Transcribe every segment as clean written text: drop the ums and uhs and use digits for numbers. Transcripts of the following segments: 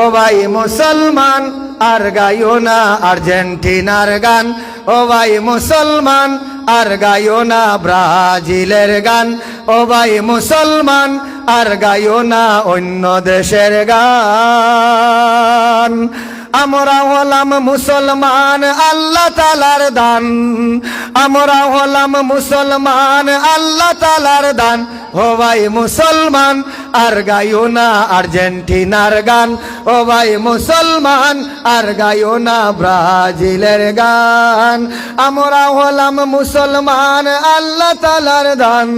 ও ভাই মুসলমান আর গাইও না আর্জেন্টিনার গান, ও ভাই মুসলমান আর গাইও না ব্রাজিলের গান, ও ভাই মুসলমান আর গাইও না অন্য দেশের গান। আমরা হলাম মুসলমান আল্লাহ তাআলার দান, আমরা হলাম মুসলমান আল্লাহ তাআলার দান। ও ভাই মুসলমান আর গাইও না আর্জেন্টিনার গান, ও ভাই মুসলমান আর গাইও না ব্রাজিলের গান। আমরা হলাম মুসলমান আল্লাহ তাআলার দান,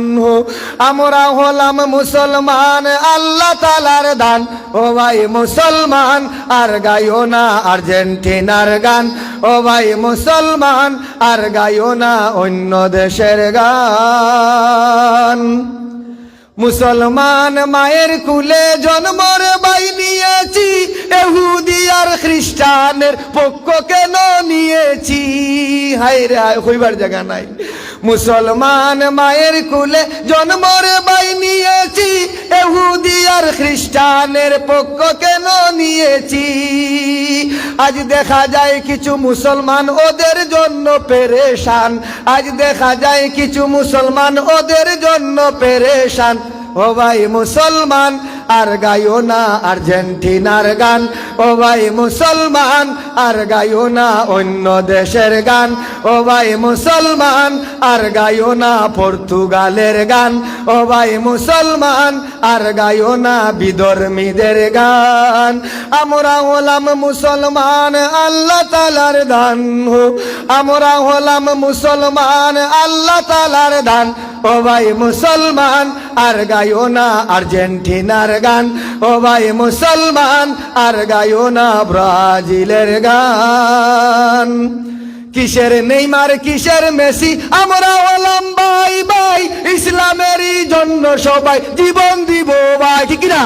আমরা হলাম মুসলমান আল্লাহ তাআলার দান। ও ভাই মুসলমান আর গাইও না আর্জেন্টিনার গান, ও ভাই মুসলমান আর গাইও না অন্য দেশের গান। মুসলমান মায়ের কুলে জন্মর বাই নিয়েছি, ইহুদি আর খ্রিস্টানের পক্ষ কেন নিয়েছি? হায় রে হায়, হইবার জায়গা নাই। মুসলমান মায়ের কুলে জন্মর বাই নিয়েছি, ইহুদি আর খ্রিস্টানের পক্ষ কেন নিয়েছি? আজ দেখা যায় কিছু মুসলমান ওদের জন্য পেরেশান, আজ দেখা যায় কিছু মুসলমান ওদের জন্য পেরেশান। ও ভাই মুসলমান আর গাইও না আর্জেন্টিনার গান, ও ভাই মুসলমান আর গাইও না অন্য দেশের গান, ও ভাই মুসলমান আর গাইও না পর্তুগালের গান, ও ভাই মুসলমান আর গাইও না বিধর্মীদের গান। আমরা হলাম মুসলমান আল্লাহ তাআলার দান, আমরা হলাম মুসলমান আল্লাহ তাআলার দান। ও ভাই মুসলমান আর গাইও না আর্জেন্টিনার গান, ও ভাই মুসলমান আর গাইও না ব্রাজিলের গান। কিসের নেইমার কিসের মেসি, আমরা হলাম ভাই ভাই, ইসলামেরই জন্য সবাই জীবন দিব ভাই, ঠিক না?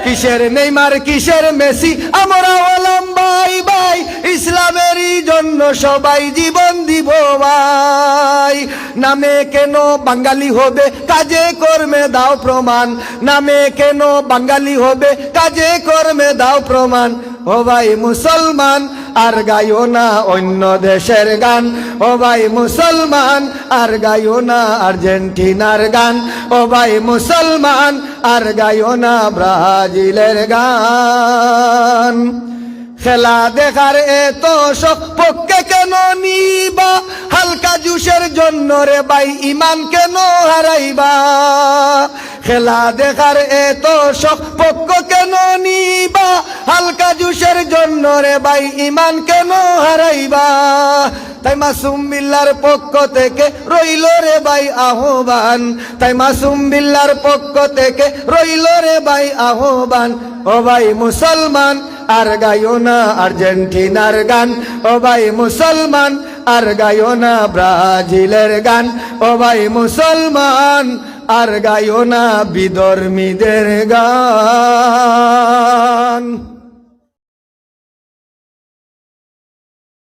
কিসের নেইমার কিসের মেসি, আমরা হলাম ভাই ভাই, ইসলামেরই জন্য সবাই জীবন দিব ভাই। নামে কেন বাঙালি হবে, কাজে কর্মে দাও প্রমাণ, নামে কেন বাঙালি হবে, কাজে কর্মে দাও প্রমাণ। ও ভাই মুসলমান আর গাইও না অন্য দেশের গান, ও ভাই মুসলমান আর গাইও না আর্জেন্টিনার গান, ও ভাই মুসলমান আর গাইও না ব্রাজিলের গান। খেলা দেখার এত শখ পক্ষে কেন নিবা, হালকা জুসের জন্য রে ভাই ইমান কেন হারাইবা? খেলা দেখার এত শখ পক্ষ কেন নিবা, হালকা জুসের জন্য রে ভাই ইমান কেন হারাইবা? তাই মাসুম বিল্লার পক্ষ থেকে রইল রে ভাই আহ্বান, তাই মাসুম বিল্লার পক্ষ থেকে রইল রে ভাই আহ্বান। ও ভাই মুসলমান আর গাইও না আর্জেন্টিনার গান, ও ভাই মুসলমান আর গাইও না ব্রাজিলের গান, ও ভাই মুসলমান আর গাইও না বিধর্মীদের গান।